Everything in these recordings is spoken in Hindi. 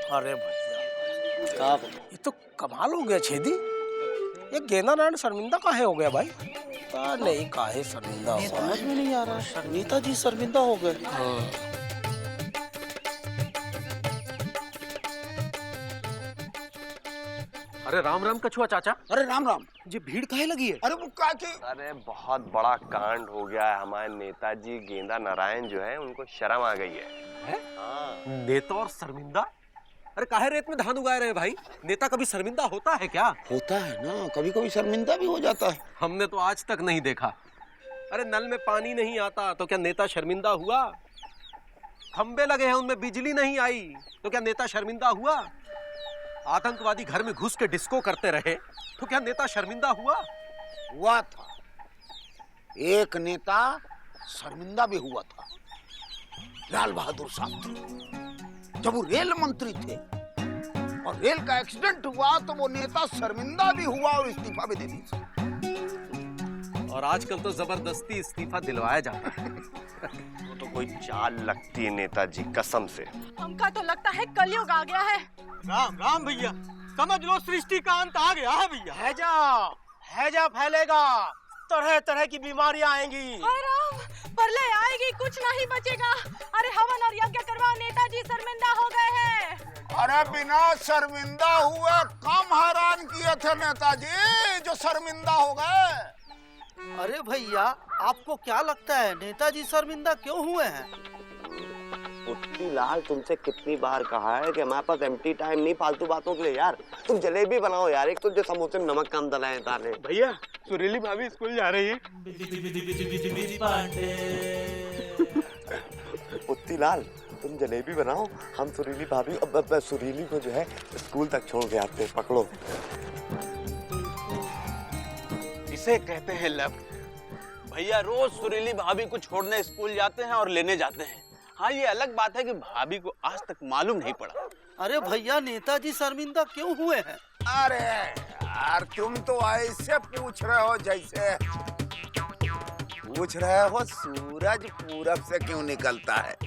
अरे भैया ये तो कमाल हो गया छेदी। ये गेंदा नारायण शर्मिंदा काहे हो गया भाई? पता नहीं काहे शर्मिंदा हुआ, समझ में नहीं आ रहा। नेताजी शर्मिंदा हो गए। अरे राम राम कछुआ चाचा। अरे राम राम। जी भीड़ काहे लगी है? अरे वो का की? अरे बहुत बड़ा कांड हो गया है। हमारे नेताजी गेंदा नारायण जो है उनको शर्म आ गई है? हाँ। नेता और शर्मिंदा? अरे काहे रेत में धान उगाए रहे भाई? नेता कभी शर्मिंदा होता है क्या? होता है ना, कभी कभी शर्मिंदा भी हो जाता है। हमने तो आज तक नहीं देखा। अरे नल में पानी नहीं आता तो क्या नेता शर्मिंदा हुआ? खंबे लगे हैं उनमें बिजली नहीं आई तो क्या नेता शर्मिंदा हुआ? आतंकवादी घर में घुस के डिस्को करते रहे तो क्या नेता शर्मिंदा हुआ? हुआ था। एक नेता शर्मिंदा भी हुआ था, लाल बहादुर शास्त्री। जब वो रेल मंत्री थे और रेल का एक्सीडेंट हुआ तो वो नेता शर्मिंदा भी हुआ और इस्तीफा भी दे दिया। और आजकल तो जबरदस्ती इस्तीफा दिलवाया जाता है। वो तो कोई चाल लगती है नेताजी, कसम से। हमका तो लगता है कलयुग आ गया है। राम राम भैया, समझ लो सृष्टि का अंत आ गया है भैया। हैजा फैलेगा, तरह तरह की बीमारियां आएंगी। हाय राम, प्रलय आएगी, कुछ नहीं बचेगा। अरे हवन और यज्ञ करवाओ, नेताजी शर्मिंदा हो गए हैं। अरे बिना शर्मिंदा हुए कम हैरान किए थे नेताजी जो शर्मिंदा हो गए। अरे भैया, आपको क्या लगता है नेताजी शर्मिंदा क्यों हुए हैं? उत्ती लाल, तुमसे कितनी बार कहा है कि हमारे पास एम्प्टी टाइम नहीं फालतू बातों के लिए। यार तुम जलेबी बनाओ यार, एक तो जो समोसे में नमक कम डलाए तारे। भैया सुरीली भाभी स्कूल जा रही है। उत्ती लाल, तुम जलेबी बनाओ, हम सुरीली भाभी अब सुरीली को जो है स्कूल तक छोड़ के आते हैं। पकड़ो। इसे कहते हैं लब। भैया रोज सुरीली भाभी को छोड़ने स्कूल जाते हैं और लेने जाते हैं। हाँ, ये अलग बात है कि भाभी को आज तक मालूम नहीं पड़ा। अरे भैया, नेताजी शर्मिंदा क्यों हुए हैं? अरे यार, तुम तो ऐसे पूछ रहे हो जैसे पूछ रहे हो सूरज पूरब से क्यों निकलता है।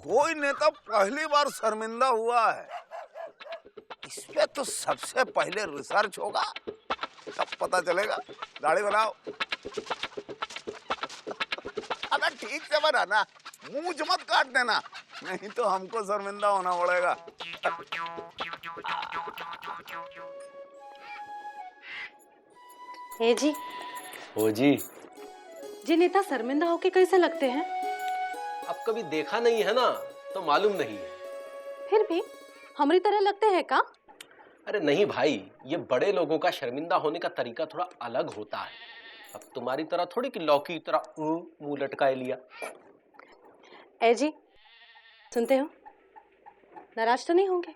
कोई नेता पहली बार शर्मिंदा हुआ है, इस पे तो सबसे पहले रिसर्च होगा, तब पता चलेगा। दाढ़ी बनाओ। अगर ठीक से बनाना, मूंछ मत काट देना, नहीं तो हमको शर्मिंदा होना पड़ेगा। ए जी। ओ जी। जी नेता शर्मिंदा होके कैसे लगते हैं? अब कभी देखा नहीं है ना तो मालूम नहीं है। फिर भी हमारी तरह लगते हैं का? अरे नहीं भाई, ये बड़े लोगों का शर्मिंदा होने का तरीका थोड़ा अलग होता है। अब तुम्हारी तरह थोड़ी कि लौकी की तरह मुंह लटकाए लिया। ए जी, सुनते हो? नाराज तो नहीं होंगे?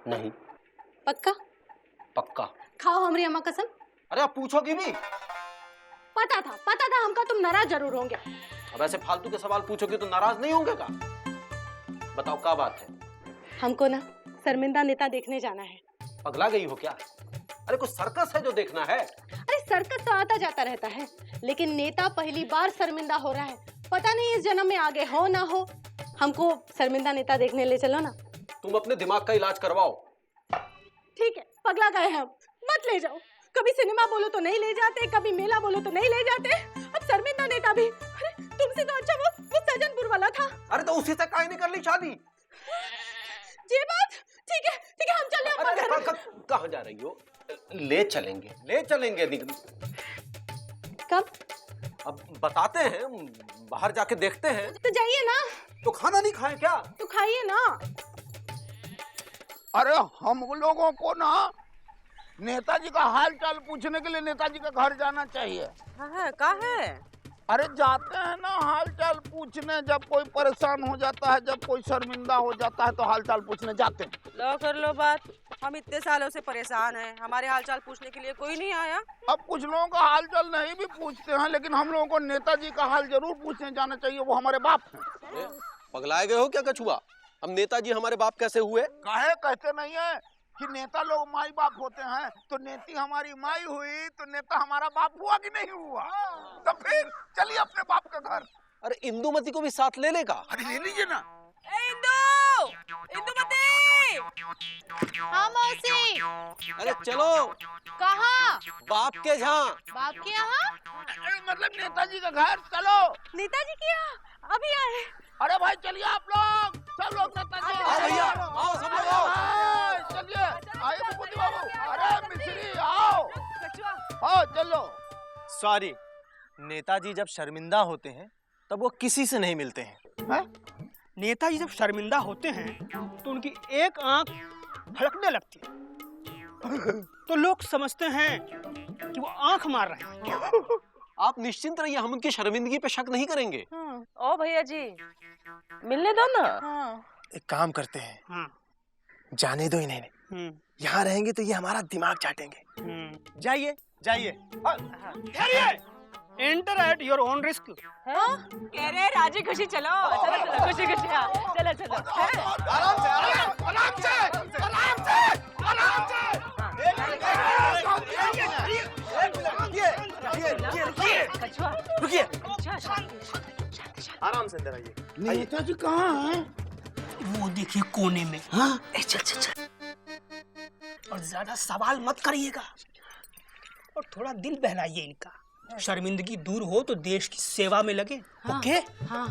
नहीं। पक्का? पक्का। खाओ हमारी अम्मा कसम। अरे आप पूछोगी भी? पता था हमका तुम नाराज जरूर होंगे। अब ऐसे फालतू के सवाल पूछोगे तो नाराज नहीं होंगे का? बताओ क्या बात है? हमको ना शर्मिंदा नेता देखने जाना है। पगला गई हो क्या? अरे कुछ सर्कस है जो देखना है? अरे सर्कस तो आता जाता रहता है, लेकिन नेता पहली बार शर्मिंदा हो रहा है। पता नहीं इस जन्म में आगे हो ना हो। हमको शर्मिंदा नेता देखने ले चलो ना। तुम अपने दिमाग का इलाज करवाओ। ठीक है, पगला गए हम, मत ले जाओ। कभी सिनेमा बोलो तो नहीं ले जाते, कभी मेला बोलो तो नहीं ले जाते। अब शर्मिंदा नेता भी। अरे तुमसे तो अच्छा वो सज्जनपुर वाला था। अरे तो उसी से काहे नहीं कर ली शादी? ये बात ठीक है, हम चले अपना घर। कहाँ जा रही हो? ले चलेंगे। कब? अब बताते हैं, बाहर जाके देखते हैं। तो जाइए ना। तो खाना नहीं खाए क्या? तो खाइए ना। अरे हम लोगों को ना नेताजी का हाल चाल पूछने के लिए नेताजी का घर जाना चाहिए। का है? अरे जाते हैं ना हाल चाल पूछने, जब कोई परेशान हो जाता है, जब कोई शर्मिंदा हो जाता है तो हाल चाल पूछने जाते हैं। लो कर लो बात। हम इतने सालों से परेशान हैं, हमारे हाल चाल पूछने के लिए कोई नहीं आया। अब कुछ लोगों का हाल चाल नहीं भी पूछते हैं, लेकिन हम लोगों को नेताजी का हाल जरूर पूछने जाना चाहिए। वो हमारे बाप हैं। पगलाए गए हो क्या कछुआ? हम नेताजी हमारे बाप कैसे हुए? काहे कहते नहीं है कि नेता लोग माई बाप होते हैं, तो नेती हमारी माई हुई तो नेता हमारा बाप हुआ कि नहीं हुआ? तो फिर चलिए अपने बाप के घर। अरे इंदुमती को भी साथ ले लेगा? अरे ले लीजिए ना। इंदू! हाँ मौसी। अरे चलो कहाँ? बाप के यहाँ। बाप के यहाँ? मतलब नेताजी का घर, चलो। नेताजी के यहाँ अभी आए। अरे भाई चलिए आप लोग, सब लोग नेताजी। आओ भैया, आओ सब लोग आओ। आओ, चलिए, आइए भूपति बाबू। अरे मिश्री आओ, आओ चलो। सॉरी, नेताजी जब शर्मिंदा होते हैं तब वो किसी से नहीं मिलते हैं। नेताजी जब शर्मिंदा होते हैं तो उनकी एक आंख फड़कने लगती है, तो लोग समझते हैं कि वो आंख मार रहे हैं। आप निश्चिंत रहिए, हम उनकी शर्मिंदगी पे शक नहीं करेंगे। ओ भैया जी, मिलने दो ना। एक काम करते हैं, जाने दो इन्हें। यहाँ रहेंगे तो ये हमारा दिमाग चाटेंगे। जाइए जाइए, enter at your own risk. कह रहे राजी खुशी चलो, चलो चलो खुशी खुशी, चलो चलो। आराम से, आराम से, आराम से, आराम से। रुकिए, आराम से अंदर आइए। नेताजी कहाँ हैं? वो देखिए कोने में। हाँ? चल चल चल, और ज्यादा सवाल मत करिएगा और थोड़ा दिल बहलाइए इनका। शर्मिंदगी दूर हो तो देश की सेवा में लगे। ओके? हाँ।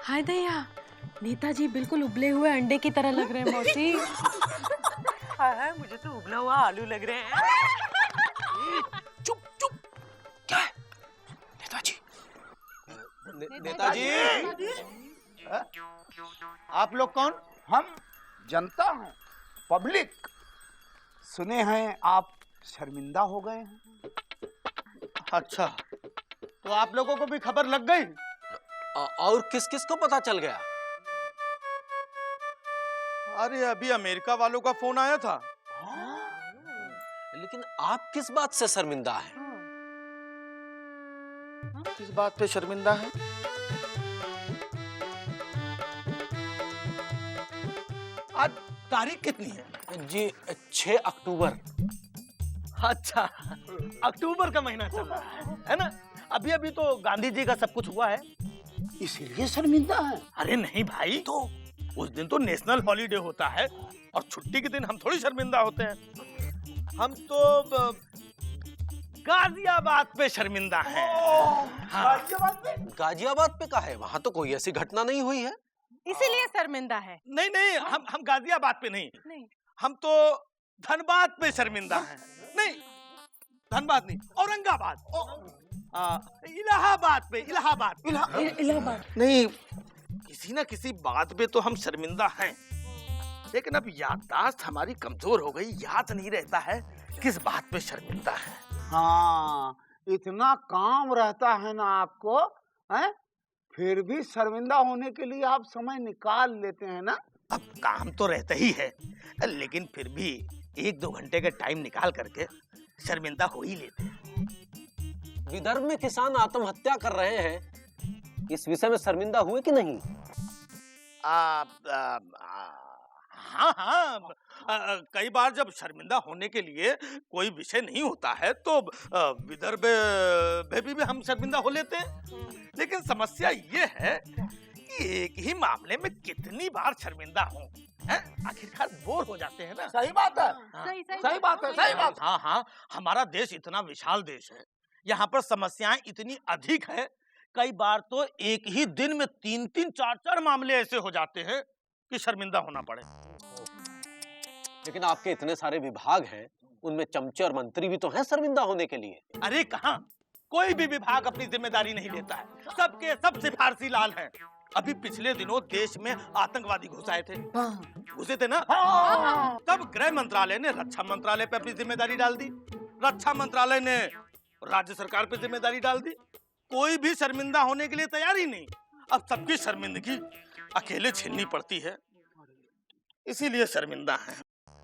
हाय दया, नेताजी बिल्कुल उबले हुए अंडे की तरह लग रहे हैं मौसी। हाँ, मुझे तो उबला हुआ आलू लग रहे हैं। चुप चुप, क्या है? नेताजी। नेताजी, आप लोग कौन? हम जनता हैं, पब्लिक। सुने हैं आप शर्मिंदा हो गए हैं। अच्छा, तो आप लोगों को भी खबर लग गई? और किस किस को पता चल गया? अरे अभी अमेरिका वालों का फोन आया था। लेकिन आप किस बात से शर्मिंदा हैं? किस बात पे शर्मिंदा है? आज तारीख कितनी है? जी 6 अक्टूबर। अच्छा, अक्टूबर का महीना चल रहा है ना? अभी अभी तो गांधी जी का सब कुछ हुआ है, इसीलिए शर्मिंदा है। अरे नहीं भाई, तो उस दिन तो नेशनल हॉलीडे होता है और छुट्टी के दिन हम थोड़ी शर्मिंदा होते हैं। हम तो गाजियाबाद पे शर्मिंदा हैं। हाँ। गाजियाबाद पे का है? वहाँ तो कोई ऐसी घटना नहीं हुई है। इसीलिए शर्मिंदा है। नहीं नहीं, हम गाजियाबाद पे नहीं, हम तो धनबाद पे शर्मिंदा हैं। नहीं, धनबाद नहीं, औरंगाबाद, इलाहाबाद पे, इलाहाबाद नहीं, किसी ना किसी बात पे तो हम शर्मिंदा हैं, लेकिन अब याददाश्त हमारी कमजोर हो गई, याद नहीं रहता है किस बात पे शर्मिंदा है। हाँ, इतना काम रहता है ना आपको, हैं? फिर भी शर्मिंदा होने के लिए आप समय निकाल लेते हैं ना? अब काम तो रहता ही है, लेकिन फिर भी 1-2 घंटे का टाइम निकाल करके शर्मिंदा हो ही लेते हैं। विदर्भ में किसान आत्महत्या कर रहे हैं, इस विषय में शर्मिंदा हुए कि नहीं? हाँ, कई बार जब शर्मिंदा होने के लिए कोई विषय नहीं होता है तो विदर्भ में भी हम शर्मिंदा हो लेते हैं, लेकिन समस्या ये है कि एक ही मामले में कितनी बार शर्मिंदा हों, आखिरकार बोर हो जाते हैं ना। सही बात है। सही बात है, सही बात। हाँ, हमारा देश इतना विशाल देश है, यहाँ पर समस्याएं इतनी अधिक है, कई बार तो एक ही दिन में 3-3, 4-4 मामले ऐसे हो जाते हैं कि शर्मिंदा होना पड़े। लेकिन आपके इतने सारे विभाग हैं, उनमें चमचे और मंत्री भी तो हैं शर्मिंदा होने के लिए। अरे कहाँ, कोई भी विभाग अपनी जिम्मेदारी नहीं लेता है, सबके सब सिफारसी लाल हैं। अभी पिछले दिनों देश में आतंकवादी घुसाए थे, घुसे थे ना? तब गृह मंत्रालय ने रक्षा मंत्रालय पे अपनी जिम्मेदारी डाल दी, रक्षा मंत्रालय ने राज्य सरकार पे जिम्मेदारी डाल दी। कोई भी शर्मिंदा होने के लिए तैयार ही नहीं। अब सबकी शर्मिंदगी अकेले झेलनी पड़ती है, इसीलिए शर्मिंदा है।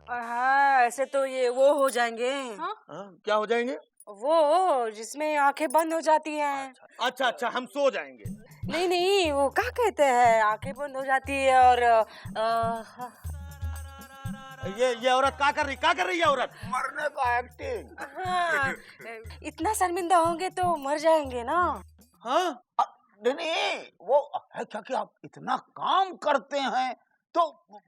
हाँ, ऐसे तो ये वो हो जाएंगे। क्या हो जाएंगे? वो जिसमें आंखें बंद हो जाती हैं। अच्छा, हम सो जाएंगे। नहीं, वो क्या कहते हैं, आंखें बंद हो जाती है और ये औरत क्या कर रही है औरत? मरने का एक्टिंग। हाँ, इतना शर्मिंदा होंगे तो मर जाएंगे ना। हाँ नहीं, वो है क्या कि आप इतना काम करते हैं तो उस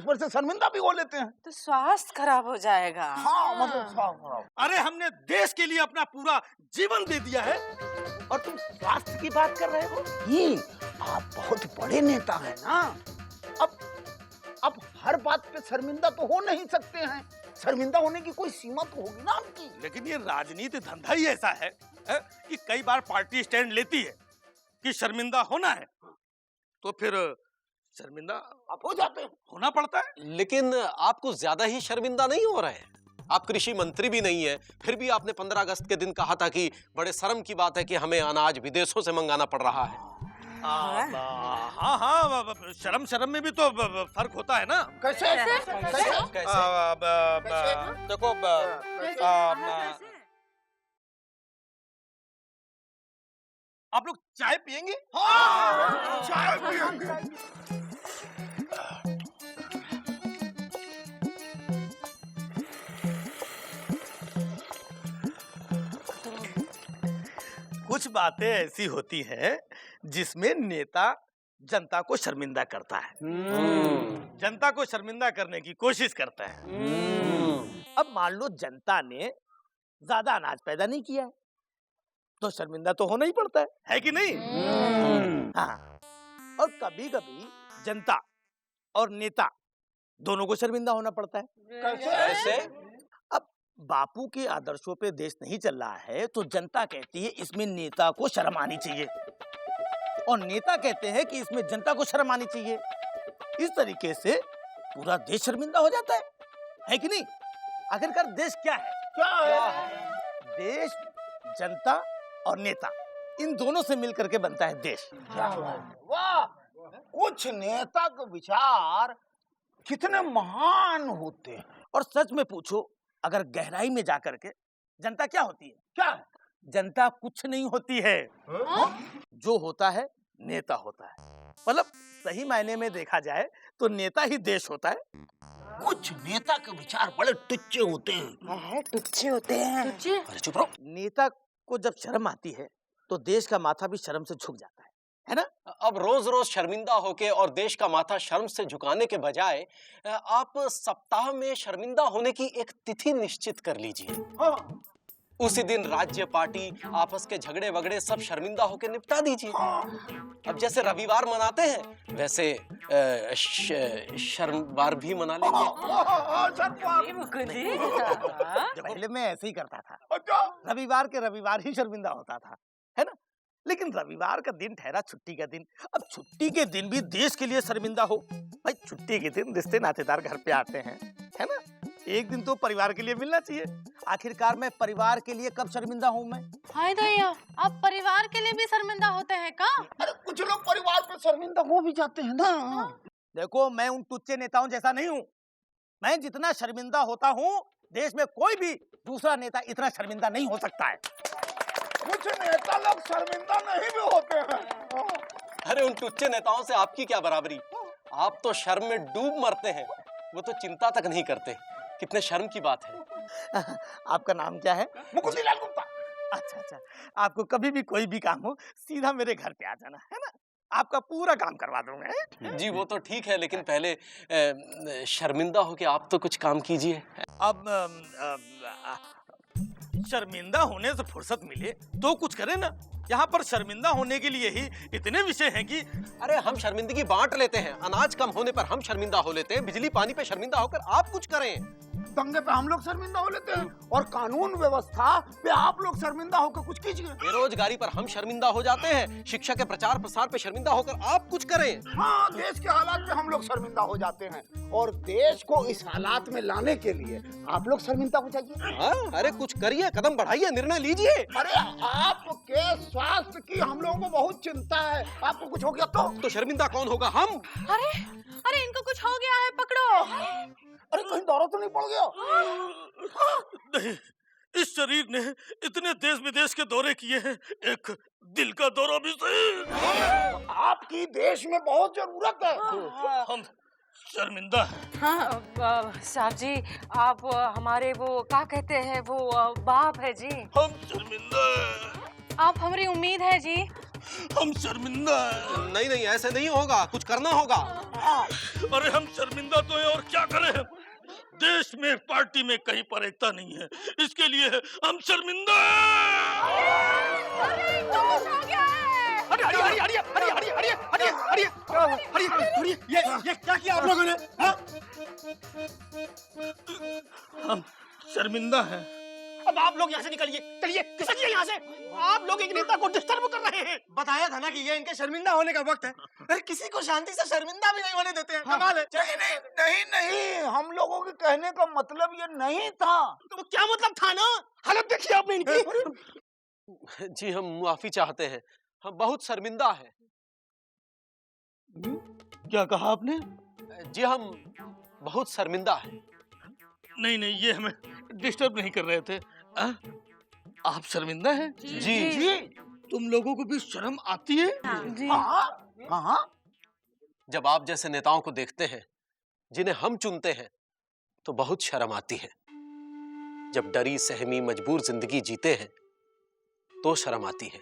पर से शर्मिंदा भी हो लेते हैं। तो स्वास्थ्य खराब हो जाएगा। हाँ मतलब अरे हमने देश के लिए अपना पूरा जीवन दे दिया है और तुम स्वास्थ्य की बात कर रहे हो? ये आप बहुत बड़े नेता हैं ना। अब हर बात पे शर्मिंदा तो हो नहीं सकते हैं। शर्मिंदा होने की कोई सीमा तो होगी ना आपकी। लेकिन ये राजनीति धंधा ही ऐसा है कि कई बार पार्टी स्टैंड लेती है कि शर्मिंदा होना है तो फिर शर्मिंदा आप हो जाते हैं। होना पड़ता है। लेकिन आप कुछ ज्यादा ही शर्मिंदा नहीं हो रहे हैं? आप कृषि मंत्री भी नहीं है, फिर भी आपने 15 अगस्त के दिन कहा था कि बड़े शर्म की बात है कि हमें अनाज विदेशों से मंगाना पड़ रहा है। हाँ, शर्म में भी तो फर्क होता है ना। कैसे? देखो आप लोग चाय पियेंगे? हाँ, चाय पिएंगे। कुछ बातें ऐसी होती हैं जिसमें नेता जनता को शर्मिंदा करता है, जनता को शर्मिंदा करने की कोशिश करता है। अब मान लो जनता ने ज्यादा अनाज पैदा नहीं किया है तो शर्मिंदा तो होना ही पड़ता है कि नहीं? हाँ, और कभी कभी जनता और नेता दोनों को शर्मिंदा होना पड़ता है। कैसे? अब बापू के आदर्शों पे देश नहीं चल रहा है तो जनता कहती है इसमें नेता को शर्म आनी चाहिए और नेता कहते हैं कि इसमें जनता को शर्म आनी चाहिए। इस तरीके से पूरा देश शर्मिंदा हो जाता है कि नहीं? आखिरकार देश क्या है? देश जनता और नेता इन दोनों से मिलकर के बनता है देश। वाह, कुछ नेता के विचार कितने महान होते हैं। और सच में पूछो, अगर गहराई में जाकर के जनता क्या होती है? क्या? जनता कुछ नहीं होती है। जो होता है नेता होता है। मतलब सही मायने में देखा जाए तो नेता ही देश होता है। कुछ नेता के विचार बड़े टुच्चे होते हैं। टुच्चे होते हैं। अरे चुप रहो। नेता को जब शर्म आती है तो देश का माथा भी शर्म से झुक जाता है ना? अब रोज रोज शर्मिंदा होके और देश का माथा शर्म से झुकाने के बजाय आप सप्ताह में शर्मिंदा होने की एक तिथि निश्चित कर लीजिए। हाँ। उसी दिन राज्य पार्टी आपस के झगड़े वगड़े सब शर्मिंदा होके निपटा दीजिए। अब जैसे रविवार मनाते हैं वैसे शर्मवार भी मना लेंगे। पहले मैं ऐसे ही करता था, रविवार के रविवार ही शर्मिंदा होता था, है ना? लेकिन रविवार का दिन ठहरा छुट्टी का दिन। अब छुट्टी के दिन भी देश के लिए शर्मिंदा हो भाई। छुट्टी के दिन रिश्ते नातेदार घर पे आते हैं, है ना? एक दिन तो परिवार के लिए मिलना चाहिए। आखिरकार मैं परिवार के लिए कब शर्मिंदा हूँ मैं? हाय दैया, आप परिवार के लिए भी शर्मिंदा होते हैं का? अरे कुछ लोग परिवार पे शर्मिंदा हो भी जाते हैं ना। देखो, मैं उन टुच्चे नेताओं जैसा नहीं हूँ। मैं जितना शर्मिंदा होता हूँ देश में कोई भी दूसरा नेता इतना शर्मिंदा नहीं हो सकता है। कुछ नेता लोग शर्मिंदा नहीं भी होते हैं। अरे उन टुच्चे नेताओं से आपकी क्या बराबरी? आप तो शर्म में डूब मरते हैं, वो तो चिंता तक नहीं करते। कितने शर्म की बात है। आपका नाम क्या है? मुकुंदलाल गुप्ता। अच्छा, आपको कभी भी कोई भी काम हो सीधा मेरे घर पे आ जाना, है ना? आपका पूरा काम करवा दूंगा। जी वो तो ठीक है, लेकिन पहले शर्मिंदा होके आप तो कुछ काम कीजिए। अब शर्मिंदा होने से फुर्सत मिले तो कुछ करें ना। यहाँ पर शर्मिंदा होने के लिए ही इतने विषय हैं कि अरे हम शर्मिंदगी बांट लेते हैं। अनाज कम होने पर हम शर्मिंदा हो लेते हैं, बिजली पानी पे शर्मिंदा होकर आप कुछ करें। दंगे पे हम लोग शर्मिंदा हो लेते हैं और कानून व्यवस्था पे आप लोग शर्मिंदा होकर कुछ कीजिए। बेरोजगारी पर हम शर्मिंदा हो जाते हैं, शिक्षा के प्रचार प्रसार पे शर्मिंदा होकर आप कुछ करें। हाँ, देश के हालात पे हम लोग शर्मिंदा हो जाते हैं और देश को इस हालात में लाने के लिए आप लोग शर्मिंदा हो जाइए। हाँ, अरे कुछ करिए, कदम बढ़ाइए, निर्णय लीजिए। अरे आपके स्वास्थ्य की हम लोगों को बहुत चिंता है। आपको कुछ हो गया तो शर्मिंदा कौन होगा? हम। अरे इनको कुछ हो गया है, पकड़ो। अरे कहीं दौरा तो नहीं पड़ गया? नहीं, इस शरीर ने इतने देश विदेश के दौरे किए हैं, एक दिल का दौरा भी सही। आपकी देश में बहुत जरूरत है। शर्मिंदा है। हाँ साहब जी, आप हमारे वो क्या कहते हैं वो बाप है जी। हम शर्मिंदा है। आप हमारी उम्मीद है जी। हम शर्मिंदा है। नहीं नहीं, ऐसे नहीं होगा, कुछ करना होगा। अरे हम शर्मिंदा तो हैं और क्या करें। देश में पार्टी में कहीं पर एकता नहीं है, इसके लिए हम शर्मिंदा ये क्या किया आप लोगों ने? हम शर्मिंदा हैं। अब आप लोग यहाँ से निकलिए, चलिए खिसकिए यहाँ से। आप लोग एक नेता को डिस्टर्ब कर रहे हैं। बताया था ना कि ये इनके शर्मिंदा होने का वक्त है। अरे किसी को शांति से शर्मिंदा भी नहीं होने देते हैं। कमाल है। नहीं नहीं, हम लोगों के कहने का मतलब ये नहीं था। तो क्या मतलब था ना? हालत देखिए आपने इनकी। जी हम माफी चाहते हैं, हम बहुत शर्मिंदा हैं। क्या कहा आपने? जी हम बहुत शर्मिंदा हैं। नहीं नहीं, ये हमें डिस्टर्ब नहीं कर रहे थे। आप शर्मिंदा हैं? जी तुम लोगों को भी शर्म आती है? जी। हाँ, जब आप जैसे नेताओं को देखते हैं जिन्हें हम चुनते हैं तो बहुत शर्म आती है। जब डरी सहमी मजबूर जिंदगी जीते हैं तो शर्म आती है।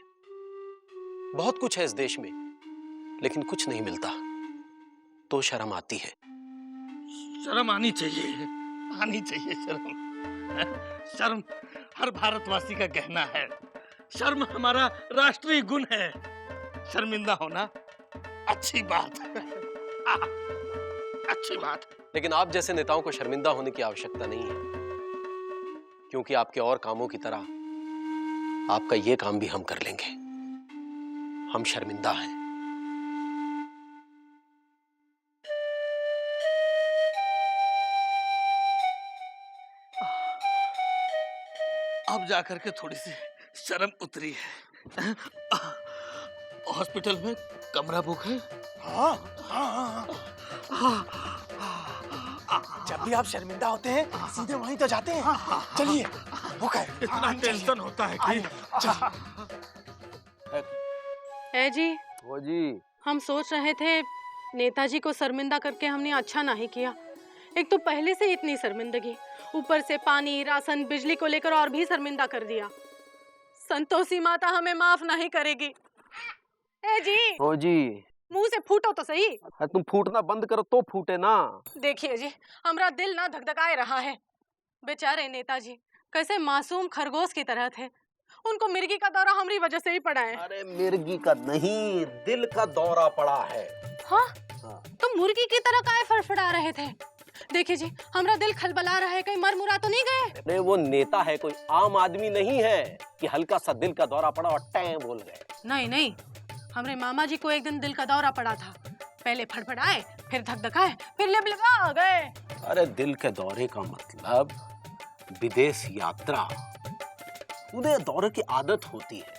बहुत कुछ है इस देश में, लेकिन कुछ नहीं मिलता तो शर्म आती है। शर्म आनी चाहिए, आनी चाहिए शर्म। शर्म हर भारतवासी का गहना है। शर्म हमारा राष्ट्रीय गुण है। शर्मिंदा होना अच्छी बात है। अच्छी बात है। लेकिन आप जैसे नेताओं को शर्मिंदा होने की आवश्यकता नहीं है, क्योंकि आपके और कामों की तरह आपका ये काम भी हम कर लेंगे। हम शर्मिंदा हैं। अब जाकर के थोड़ी सी शर्म उतरी है। हॉस्पिटल में कमरा बुक है? हाँ, हाँ, हाँ। जब भी आप शर्मिंदा होते हैं सीधे वहीं तो जाते हैं। चलिए, बुक है। इतना टेंशन होता है कि है जी, वो जी हम सोच रहे थे नेताजी को शर्मिंदा करके हमने अच्छा नहीं किया। एक तो पहले से इतनी शर्मिंदगी, ऊपर से पानी, राशन, बिजली को लेकर और भी शर्मिंदा कर दिया। संतोषी माता हमें माफ नहीं करेगी। ए जी, ओ जी, मुंह से फूटो तो सही। तुम फूटना बंद करो तो फूटे ना। देखिए जी, हमारा दिल ना धकधकाए रहा है। बेचारे नेताजी कैसे मासूम खरगोश की तरह थे। उनको मिर्गी का दौरा हमारी वजह से ही पड़ा है। अरे मिर्गी का नहीं, दिल का दौरा पड़ा है। हाँ? तो मुर्गी की तरह काहे फड़फड़ा रहे थे? देखिए जी, हमारा दिल खलबला रहा है, कहीं मर मुरा तो नहीं गए? अरे वो नेता है, कोई आम आदमी नहीं है कि हल्का सा दिल का दौरा पड़ा और टैं बोल गए। नहीं नहीं, हमारे मामा जी को एक दिन दिल का दौरा पड़ा था। पहले फड़फड़ाए, फिर धकधकाए, फिर लिबलिबा गए। अरे दिल के दौरे का मतलब विदेश यात्रा। उन्हें दौरे की आदत होती है।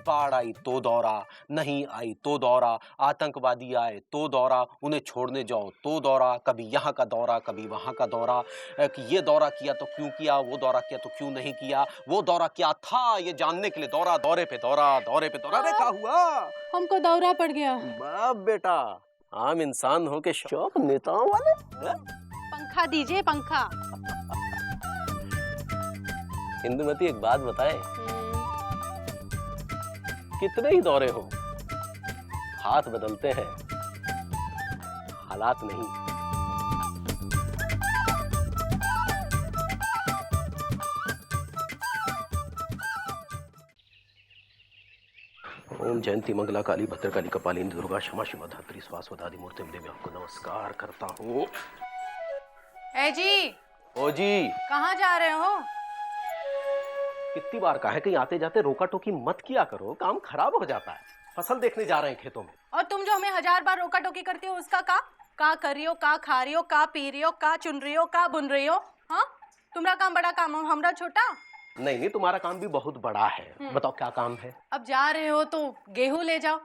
बाढ़ आई तो दौरा, नहीं आई तो दौरा, आतंकवादी आए तो दौरा, उन्हें छोड़ने जाओ तो दौरा, कभी यहाँ का दौरा कभी वहाँ का दौरा, कि ये दौरा किया तो क्यों किया, वो दौरा किया तो क्यों नहीं किया, वो दौरा क्या था ये जानने के लिए दौरा, दौरे पे दौरा, दौरे पे दौरा। अरे क्या हुआ? हमको दौरा पड़ गया। बाप बेटा, आम इंसान हो के शौक नेताओं वाले। पंखा दीजिए, पंखा। इंदुमती एक बात बताए, कितने ही दौरे हो, हाथ बदलते हैं, हालात नहीं। ओम जयंती मंगला काली भद्रकाली कपाली दुर्गा क्षमा शिवा धात्री स्वास्वदादि मूर्ति देवी, आपको नमस्कार करता हूँ। ए जी, ओ जी, कहाँ जा रहे हो? कितनी बार कहा है कहीं आते जाते रोका टोकी मत किया करो, काम खराब हो जाता है। फसल देखने जा रहे हैं खेतों में। और तुम जो हमें 1000 बार रोका टोकी करती हो, उसका का कर रही हो, का खा रही हो, का पी रही हो, का चुन रही हो, का बुन रही हो? हाँ, तुम्हारा काम बड़ा, काम हमरा छोटा। नहीं नहीं, तुम्हारा काम भी बहुत बड़ा है। बताओ क्या काम है? अब जा रहे हो तो गेहूं ले जाओ,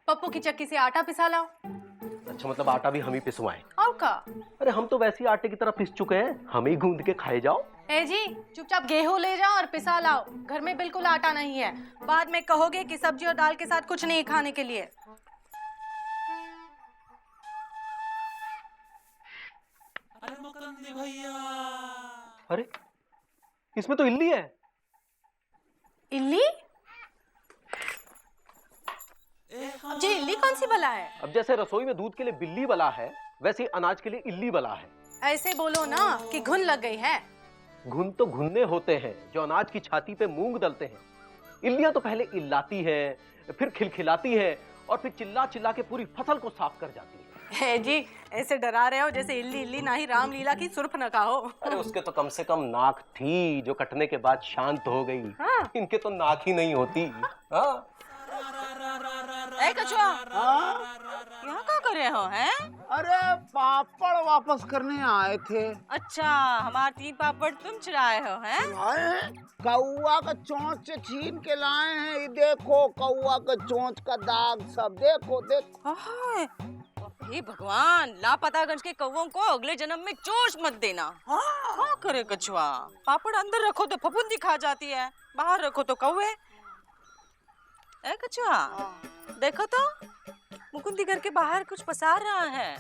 पप्पू की चक्की से आटा पिसा लाओ। अच्छा, मतलब आटा भी हम ही पिसवाएं? और का? अरे हम तो वैसे ही आटे की तरह पिस चुके हैं, हम ही गूंद के खाए जाओ। ए जी, चुपचाप गेहूं ले जाओ और पिसा लाओ। घर में बिल्कुल आटा नहीं है, बाद में कहोगे कि सब्जी और दाल के साथ कुछ नहीं खाने के लिए। अरे इसमें तो इल्ली है। इल्ली? अब ये इल्ली कौन सी बला है? अब जैसे रसोई में दूध के लिए बिल्ली बला है, वैसे ही अनाज के लिए इल्ली बला है। ऐसे बोलो ना कि घुन लग गई है। घुन तो घुनने होते हैं जो अनाज की छाती पे मूंग दलते हैं। इल्लियां तो पहले इल्लाती है, फिर खिलखिलाती है और फिर चिल्ला चिल्ला के पूरी फसल को साफ कर जाती है। है जी, ऐसे डरा रहे हो जैसे इल्ली इल्ली ना ही रामलीला की सुर्फ न कहो। अरे उसके तो कम से कम नाक थी जो कटने के बाद शांत हो गई। हाँ। इनके तो नाक ही नहीं होती। हाँ। ए कछुआ, यहाँ क्या कर रहे हो हैं? अरे पापड़ वापस करने आए थे। अच्छा, हमारे 3 पापड़ तुम चुराए हो हैं? लाए हैं? कौआ का चोंच से छीन के लाए हैं। ये देखो कौआ का चोंच का दाग सब, देखो देखो। हाय, हे भगवान, लापतागंज के कौवों को अगले जन्म में चोट मत देना। क्या करे कछुआ? पापड़ अंदर रखो तो फफूंदी खा जाती है, बाहर रखो तो कौवे। ए कछुआ, देखो तो मुकुंदी घर के बाहर कुछ पसार रहा है।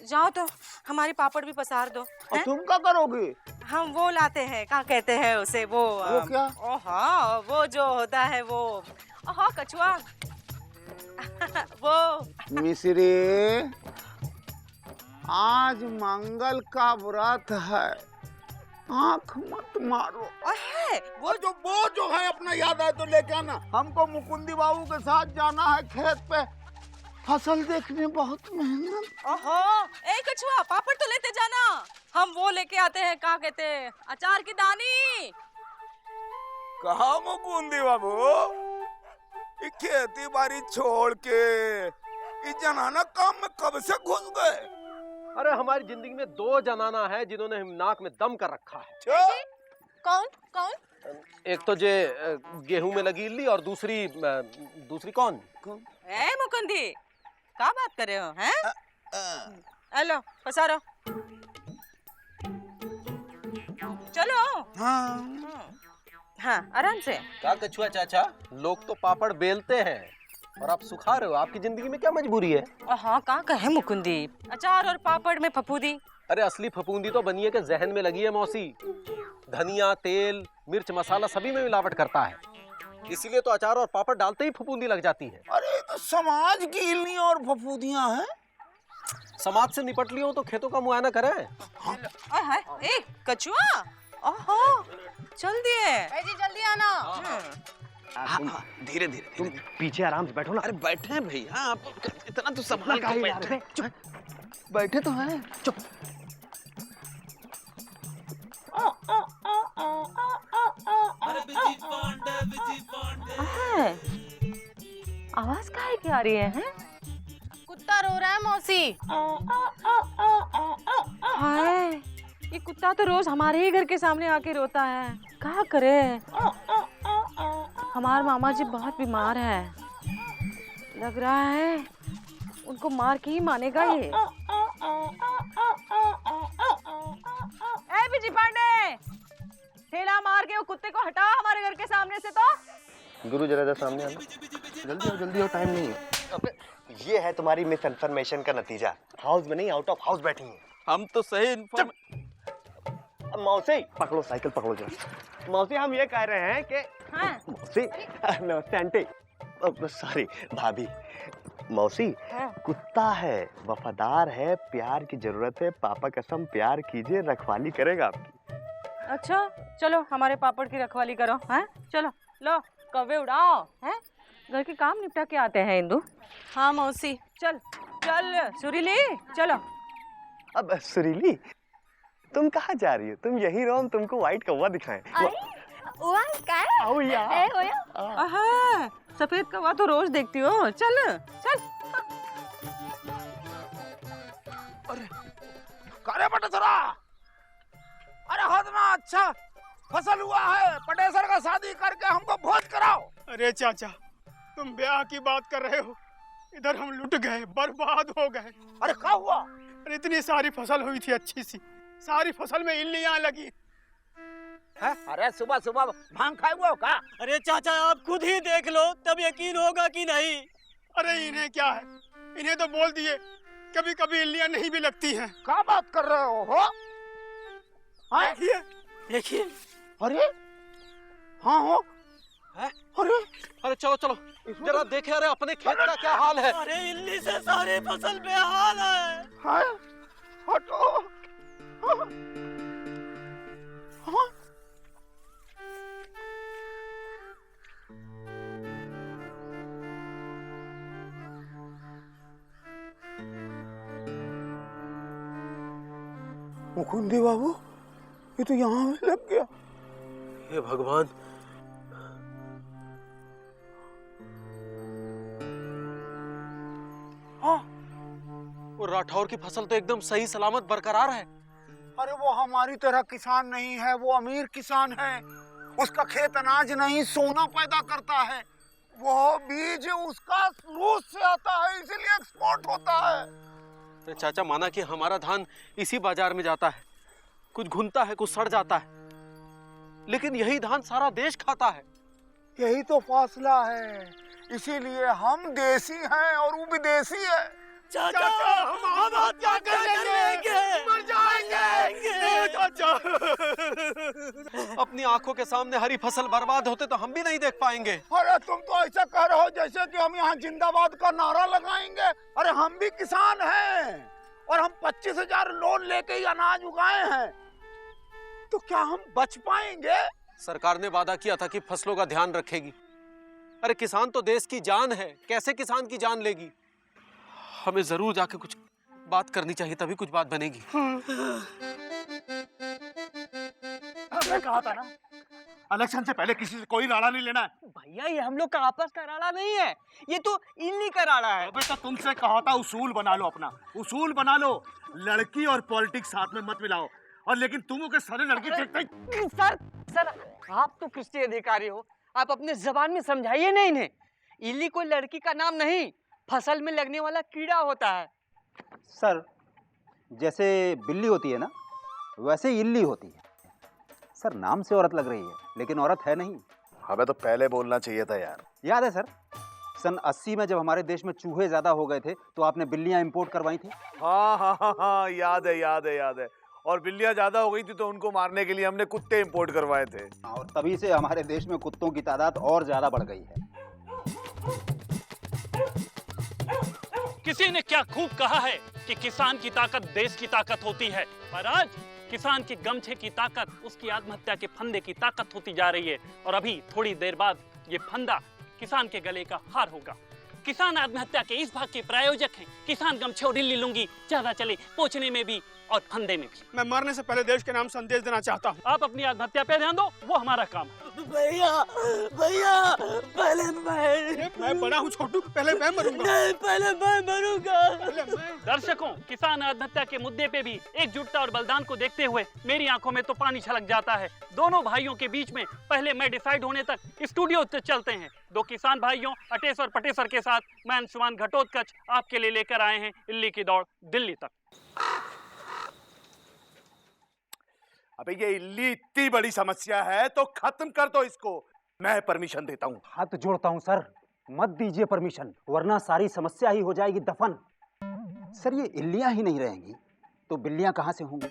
जाओ तो हमारी पापड़ भी पसार दो। और तुम क्या करोगी? हम वो लाते हैं, क्या कहते हैं उसे, वो क्या? हाँ, वो जो होता है वो। हाँ कछुआ वो। मिश्री, आज मंगल का व्रत है, आँख मत मारो। वो जो है अपना याद आए तो लेके आना। हमको मुकुंदी बाबू के साथ जाना है खेत पे, फसल देखने बहुत मेहनत। ओहो, ए कछुआ, पापड़ तो लेते जाना। हम वो लेके आते हैं, क्या कहते हैं, अचार की दानी। कहा मुकुंदी बाबू, खेती बाड़ी छोड़ के इस जनाना काम में कब से घुस गए? अरे हमारी जिंदगी में 2 जनाना है जिन्होंने नाक में दम कर रखा है। कौन कौन? एक तो जे गेहूं में लगी इल्ली और दूसरी कौन? ए मुकुंदी, क्या बात कर रहे हो हैं? हेलो, पसारो। चलो। हाँ, आराम से। क्या कछुआ चाचा, लोग तो पापड़ बेलते हैं और आप सुखा रहे हो। आपकी जिंदगी में क्या मजबूरी है? हाँ, क्या कहे मुकुंदी, अचार और पापड़ में फफूंदी। अरे असली फफूंदी तो बनिए के जहन में लगी है मौसी। धनिया, तेल, मिर्च, मसाला सभी में मिलावट करता है, इसीलिए तो अचार और पापड़ डालते ही फफूंदी लग जाती है। अरे तो समाज की इल्लियां और फफूंदियां हैं। समाज से निपट लियो तो खेतों का मुआयना करें। ए कछुआ, ओहो, चल दिए। जी जल्दी आना। धीरे धीरे तुम पीछे आराम से बैठो ना। अरे बैठे हैं भैया, आप इतना तो संभाल के बैठे। बैठे तो हैं। चुप। आवाज काहे की आ रही है? कुत्ता रो रहा है मौसी। हाय, ये कुत्ता तो रोज हमारे ही घर के सामने आके रोता है। क्या करे? हमारे मामा जी बहुत बीमार है, लग रहा है उनको मार के ही मानेगा ये। ए बिजी पांडे, ठेला मार के वो कुत्ते को हटा हमारे घर के सामने से। तो गुरु जरा इधर सामने आना। जल्दी हो, टाइम नहीं है। अबे ये है तुम्हारी मिस इन्फॉर्मेशन का नतीजा। हाउस में नहीं, आउट ऑफ हाउस बैठी है। हम तो सही मौसी पकड़ो, साइकिल पकड़ो जरा। मौसी हम ये कह रहे हैं कि हाँ। मौसी, नमस्ते आंटी, सॉरी भाभी। मौसी, कुत्ता है, वफादार है, प्यार की जरूरत है। पापा कसम प्यार कीजिए, रखवाली करेगा आपकी। अच्छा, चलो हमारे पापड़ की रखवाली करो। हैं, चलो लो कौवे उड़ाओ। हैं, घर के काम निपटा के आते हैं इंदु। हाँ मौसी। चल चल सुरीली, चलो। अब सुरीली, तुम कहाँ जा रही हो? तुम यही रहो, हम तुमको व्हाइट कौवा दिखाएं। आओ यार। आहा, सफेद कौवा तो रोज देखती हो। चल चल। अरे पटेसरा, अरे हदना अच्छा फसल हुआ है, पटेसर का शादी करके हमको भोज कराओ। अरे चाचा, तुम ब्याह की बात कर रहे हो, इधर हम लुट गए, बर्बाद हो गए। अरे क्या हुआ? अरे इतनी सारी फसल हुई थी अच्छी सी, सारी फसल में इल्लियां लगी। है? अरे सुबह सुबह भांग खाए हुए हो का? अरे चाचा आप खुद ही देख लो, तब यकीन होगा कि नहीं। अरे इन्हें क्या है, इन्हें तो बोल दिए कभी कभी इल्लियां नहीं भी लगती हैं। क्या बात कर रहे हो? देखिए देखिए। अरे हाँ हो। अरे अरे चलो चलो जरा देखे, अरे अपने खेत का क्या हाल है। अरे इल्ली से सारी फसल बेहाल है। हाँ हटो। हाँ। हाँ। मुकुंदी बाबू, ये तो यहाँ में लग गया। हे भगवान, हाँ। वो राठौर की फसल तो एकदम सही सलामत बरकरार है। अरे वो हमारी तरह किसान नहीं है, वो अमीर किसान है। उसका खेत अनाज नहीं सोना पैदा करता है। वो बीज उसका रूस से आता है, इसीलिए एक्सपोर्ट होता है। अरे चाचा, माना कि हमारा धान इसी बाजार में जाता है, कुछ घुनता है, कुछ सड़ जाता है, लेकिन यही धान सारा देश खाता है। यही तो फासला है, इसीलिए हम देसी हैं और वो विदेशी है। चाचा हम आज क्या करेंगे? मर जाएंगे चाचा। अपनी आंखों के सामने हरी फसल बर्बाद होते तो हम भी नहीं देख पाएंगे। अरे तुम तो ऐसा कह रहे हो जैसे कि हम यहाँ जिंदाबाद का नारा लगाएंगे। अरे हम भी किसान हैं और हम 25,000 लोन लेके ही अनाज उगाए हैं, तो क्या हम बच पाएंगे? सरकार ने वादा किया था कि फसलों का ध्यान रखेगी। अरे किसान तो देश की जान है, कैसे किसान की जान लेगी? हमें जरूर जाके कुछ बात करनी चाहिए, तभी कुछ बात बनेगी। मैं कहा था ना, इलेक्शन से पहले किसी से कोई राड़ा नहीं लेना है। भैया ये हम लोग का आपस का राड़ा नहीं है, ये तो इल्ली का राड़ा है। बेटा तुमसे कहा था उसूल बना लो, अपना उसूल बना लो। लड़की और पॉलिटिक्स साथ में मत मिलाओ। और लेकिन तुम के सारे लड़की सर सर आप तो कृषि अधिकारी हो, आप अपने जबान में समझाइए ना इन्हें। इल्ली कोई लड़की का नाम नहीं, फसल में लगने वाला कीड़ा होता है। सर जैसे बिल्ली होती है ना, वैसे इल्ली होती है। सर नाम से औरत लग रही है, लेकिन औरत है नहीं। हमें तो पहले बोलना चाहिए था यार। याद है सर, सन 80 में जब हमारे देश में चूहे ज्यादा हो गए थे तो आपने बिल्लियां इंपोर्ट करवाई थी। हाँ हाँ हाँ हाँ, याद है याद है याद है। और बिल्लियां ज्यादा हो गई थी तो उनको मारने के लिए हमने कुत्ते इंपोर्ट करवाए थे। और तभी से हमारे देश में कुत्तों की तादाद और ज्यादा बढ़ गई है। किसी ने क्या खूब कहा है कि किसान की ताकत देश की ताकत होती है, पर आज किसान के गमछे की ताकत उसकी आत्महत्या के फंदे की ताकत होती जा रही है। और अभी थोड़ी देर बाद ये फंदा किसान के गले का हार होगा। किसान आत्महत्या के इस भाग के प्रायोजक हैं किसान गमछे और ढीली लुंगी, ज्यादा चले पोंछने में भी और फंदे में भी। मैं मरने से पहले देश के नाम संदेश देना चाहता हूँ। आप अपनी आत्महत्या पे ध्यान दो, वो हमारा काम है। भैया भैया पहले मैं बड़ा हूँ छोटू, पहले मैं मरूंगा। नहीं, पहले मैं मरूंगा। दर्शकों, किसान आत्महत्या के मुद्दे पे भी एकजुटता और बलिदान को देखते हुए मेरी आंखों में तो पानी छलक जाता है। दोनों भाइयों के बीच में पहले मैं डिसाइड होने तक स्टूडियो चलते हैं। दो किसान भाइयों अटेश्वर पटेश्वर के साथ मैं अंशुमान घटोत्कच आपके लिए लेकर आए हैं इल्ली की दौड़ दिल्ली तक। अबे ये इल्ली इतनी बड़ी समस्या है तो खत्म कर दो इसको। मैं परमिशन देता हूँ। हाथ जोड़ता हूँ सर, मत दीजिए परमिशन, वरना सारी समस्या ही हो जाएगी दफन। सर ये इल्लियां ही नहीं रहेंगी तो बिल्लियां कहाँ से होंगी,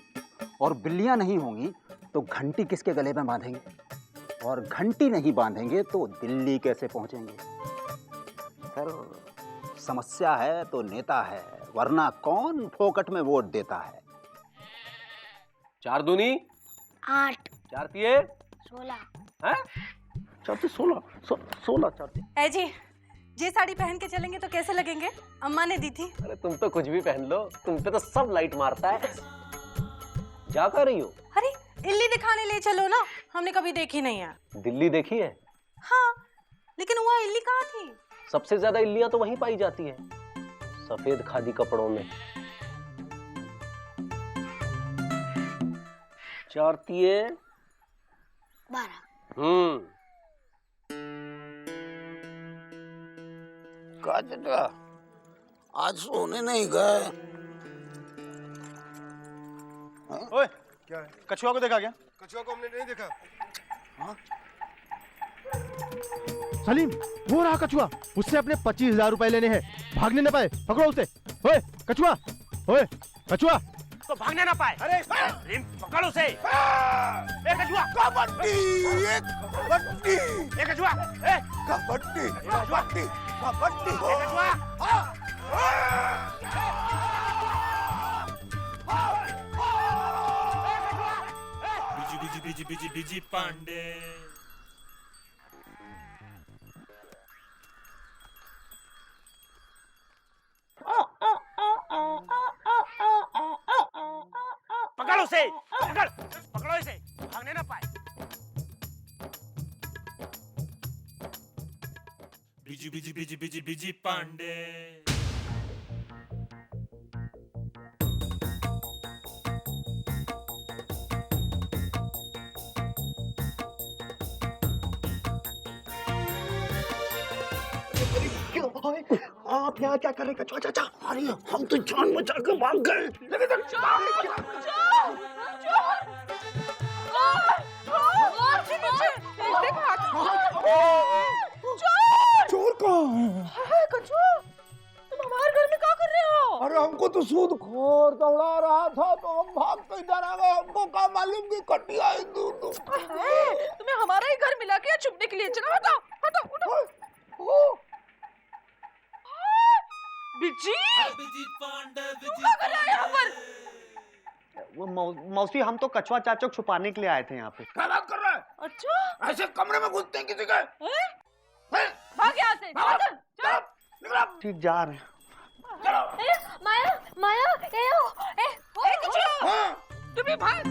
और बिल्लियां नहीं होंगी तो घंटी किसके गले में बांधेंगे, और घंटी नहीं बांधेंगे तो दिल्ली कैसे पहुंचेंगे। सर समस्या है तो नेता है, वरना कौन फोकट में वोट देता है। 4 दूनी 8 4 तिये 16 हैं? 4 16 4। ए जी, ये साड़ी पहन के चलेंगे तो कैसे लगेंगे? अम्मा ने दी थी। अरे तुम तो कुछ भी पहन लो, तुम पे तो सब लाइट मारता है। जा कर रही हो? अरे इल्ली दिखाने ले चलो ना, हमने कभी देखी नहीं है। दिल्ली देखी है? हाँ, लेकिन वहाँ इल्ली कहाँ थी? सबसे ज्यादा इल्लियां तो वहीं पाई जाती हैं, सफेद खादी कपड़ों में। 4 तिये 12। का चाचा आज सोने नहीं गए? ओए क्या है? कछुआ को देखा क्या? कछुआ को हमने नहीं देखा। सलीम, वो रहा कछुआ, उससे अपने 25,000 रुपए लेने हैं, भागने न पाए, पकड़ो उसे। ओए कछुआ, ओए कछुआ, तो भागने ना पाए। अरे रिम पकड़ उसे। ए कछुआ, कबड्डी, कबड्डी, ए कछुआ, ए कबड्डी, कबड्डी, कबड्डी, ए कछुआ। Busy busy busy Pandey. पकड़ उसे, पकड़, पकड़ो इसे, भागने ना पाए। Busy busy busy busy busy Pandey. आप यहाँ क्या कर रहे कछुआ चाचा? अरे हम तो जान बचा के भाग गए। चोर कहाँ है? कछुआ, तुम हमारे घर में क्या कर रहे हो? अरे हमको तो सूदखोर दौड़ा रहा था तो हम भाग के इधर आ गए। हमको क्या मालूम कि कटिया है दूर दूर। तुम्हें हमारा ही घर मिला के छुपने के लिए। चलो हटो, हटो, उठो। बिजी, बिजी पांडे, क्या कर रहा है यहाँ पर? वो मौसी, हम तो कछुआ चाचा को छुपाने के लिए आए थे यहाँ पे। क्या बात कर रहा है? अच्छा, ऐसे कमरे में घुसते हैं किसी के? भाग यहाँ से। चल। ठीक जा रहे हैं। माया, माया, तुम भी भाग,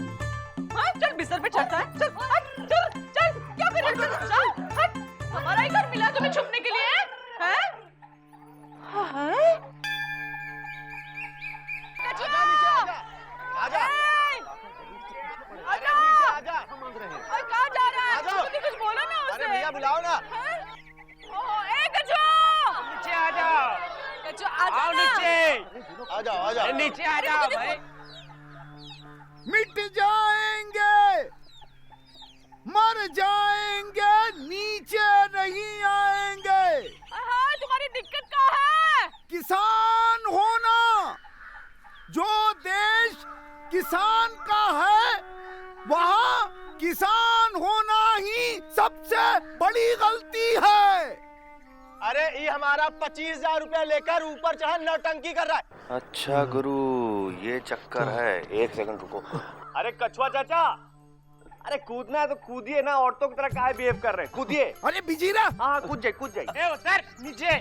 भाग, चल बिस्तर पे चलता है। चल, हट, चल, चल, क्या कर रहे हो? चल, हट, हमारा ही घर मिला तुम्हें छुपने के लिए, हैं? आजा, आजा, आजा, हम मांग रहे हैं। कहाँ जा रहा है? तुम कुछ बोलो ना उसे। अरे भैया बुलाओ ना। नीचे आ जाओ, कछुआ, आओ नीचे, आ जाओ, आ जाओ। नीचे आ जाओ भाई। मिट जाएंगे, मर जाएंगे, नीचे नहीं आएंगे। तुम्हारी दिक्कत क्या है? किसान होना, जो देश किसान का है वहाँ किसान होना ही सबसे बड़ी गलती है। अरे ये हमारा 25,000 रुपया लेकर ऊपर चढ़ा नौटंकी कर रहा है। अच्छा गुरु, ये चक्कर है। एक सेकंड रुको। अरे कछुआ चाचा, अरे कूदना है तो कूदिए ना, औरतों की तरह काहे बिहेव कर रहे हैं? कूदिए। अरे बिजीरा, हाँ कूद जाए, कूद जाए। ए उतर नीचे।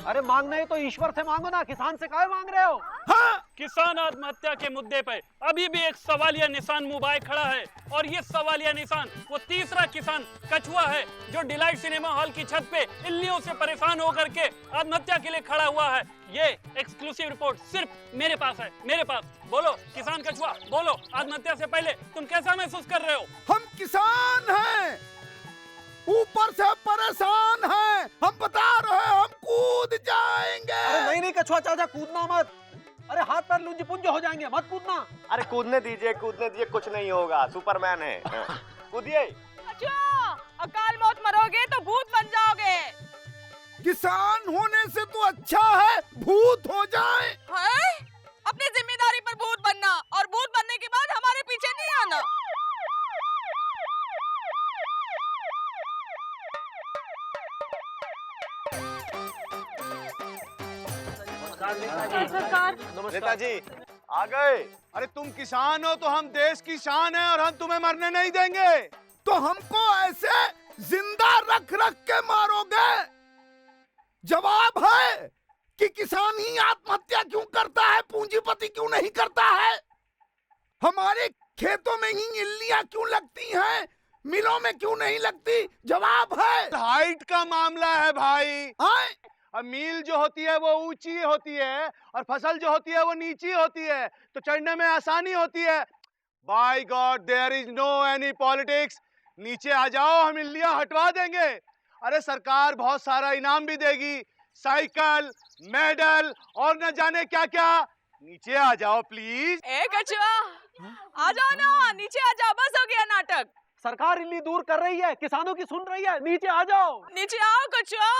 अरे मांगना है तो ईश्वर से मांगो ना, किसान से काहे मांग रहे हो? हाँ किसान आत्महत्या के मुद्दे पे अभी भी एक सवालिया निशान मुबाए खड़ा है, और ये सवालिया निशान वो तीसरा किसान कछुआ है जो डिलाइट सिनेमा हॉल की छत पे इल्लियों से परेशान होकर के आत्महत्या के लिए खड़ा हुआ है। ये एक्सक्लूसिव रिपोर्ट सिर्फ मेरे पास है, मेरे पास। बोलो किसान कछुआ, बोलो, आत्महत्या से पहले तुम कैसा महसूस कर रहे हो? हम किसान हैं, ऊपर से परेशान हैं। हम बता रहे हैं, हम कूद जाएंगे। अरे नहीं नहीं कछुआ चाचा, कूदना मत। अरे हाथ पैर लुंजी पुंज हो जाएंगे, मत कूदना। अरे कूदने दीजिए, कूदने दीजिए, कुछ नहीं होगा, सुपरमैन है। कूदिए। अच्छा, अकाल मौत मरोगे तो भूत बन जाओगे। किसान होने से तो अच्छा है भूत हो जाए। हैं? अपनी जिम्मेदारी पर भूत बनना, और भूत बनने के बाद हमारे पीछे नहीं आना। सरकार, नेताजी आ गए। अरे तुम किसान हो तो हम देश की शान है, और हम तुम्हें मरने नहीं देंगे। तो हमको ऐसे जिंदा रख रख के मारोगे? जवाब है कि किसान ही आत्महत्या क्यों करता है, पूंजीपति क्यों नहीं करता है? हमारे खेतों में ही इल्लियां क्यों लगती हैं, मिलों में क्यों नहीं लगती? जवाब है हाइट का मामला है भाई। हाँ? अब मील जो होती है वो ऊंची होती है, और फसल जो होती है वो नीची होती है, तो चढ़ने में आसानी होती है। By God, there is no any politics. नीचे आ जाओ, हम इल्लियां हटवा देंगे। अरे सरकार बहुत सारा इनाम भी देगी, साइकिल, मेडल और न जाने क्या क्या। नीचे आ जाओ प्लीज। ए कछुआ, आ जाओ ना, नीचे आ जाओ, बस हो गया नाटक। सरकार इल्ली दूर कर रही है, किसानों की सुन रही है, नीचे आ जाओ। नीचे आओ कछुआ,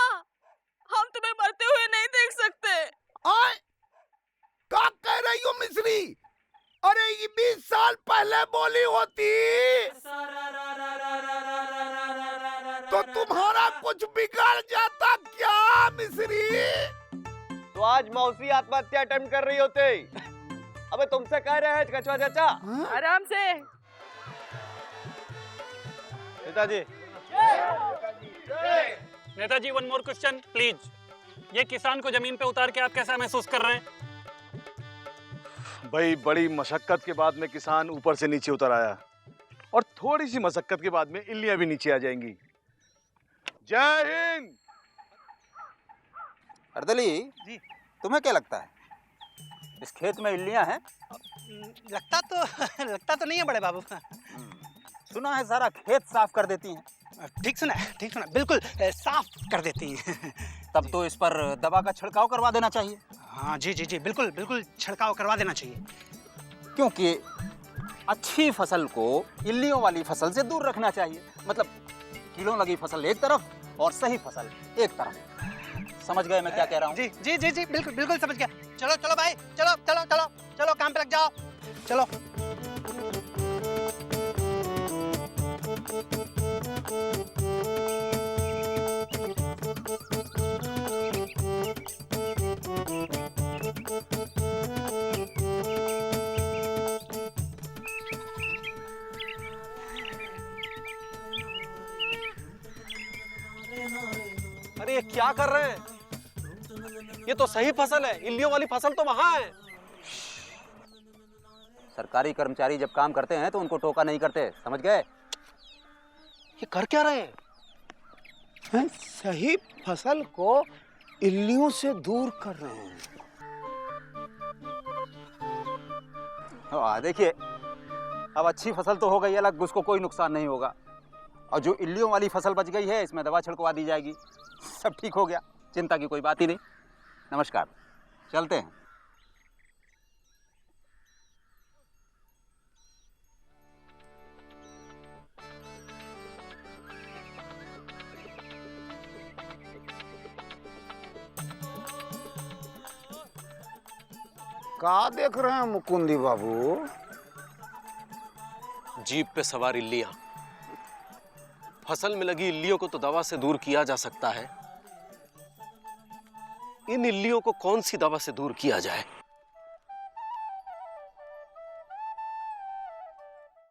हम तुम्हें मरते हुए नहीं देख सकते। आए? क्या कह रही हो मिश्री? अरे ये 20 साल पहले बोली होती तो तुम्हारा कुछ बिगड़ जाता क्या मिश्री? तो आज मौसी आत्महत्या अटेम्प्ट कर रही होते। अबे तुमसे कह रहे हैं कछुआ चाचा। आराम से। Netaji Netaji, one more question please. ये किसान को जमीन पे उतार के आप कैसा महसूस कर रहे हैं? भाई बड़ी मशक्कत के बाद में किसान ऊपर से नीचे उतर आया, और थोड़ी सी मशक्कत के बाद में इल्लियां भी नीचे आ जाएंगी। जय हिंद। अर्दली जी। तुम्हें क्या लगता है इस खेत में इल्लियां हैं? लगता तो नहीं है बड़े बाबू। सुना है सारा खेत साफ कर देती हैं। ठीक सुना, बिल्कुल साफ कर देती हैं। तब तो इस पर दवा का छिड़काव करवा देना चाहिए। हाँ जी, बिल्कुल छिड़काव करवा देना चाहिए। क्योंकि अच्छी फसल को इल्लियों वाली फसल से दूर रखना चाहिए। मतलब कीड़ों लगी फसल एक तरफ और सही फसल एक तरफ। समझ गए मैं क्या कह रहा हूँ? जी, बिल्कुल समझ गया। चलो भाई, चलो काम पे लग जाओ। चलो। अरे ये क्या कर रहे हैं? ये तो सही फसल है, इल्लियों वाली फसल तो वहां है। सरकारी कर्मचारी जब काम करते हैं तो उनको टोका नहीं करते, समझ गए? ये कर क्या रहे हैं? सही फसल को इल्लियों से दूर कर रहे हैं। देखिए, अब अच्छी फसल तो हो गई अलग, उसको कोई नुकसान नहीं होगा। और जो इल्लियों वाली फसल बच गई है, इसमें दवा छिड़कवा दी जाएगी, सब ठीक हो गया, चिंता की कोई बात ही नहीं। नमस्कार, चलते हैं। क्या देख रहे हैं मुकुंदी बाबू? जीप पे सवार इल्लियां। फसल में लगी इल्लियों को तो दवा से दूर किया जा सकता है, इन इल्लियों को कौन सी दवा से दूर किया जाए?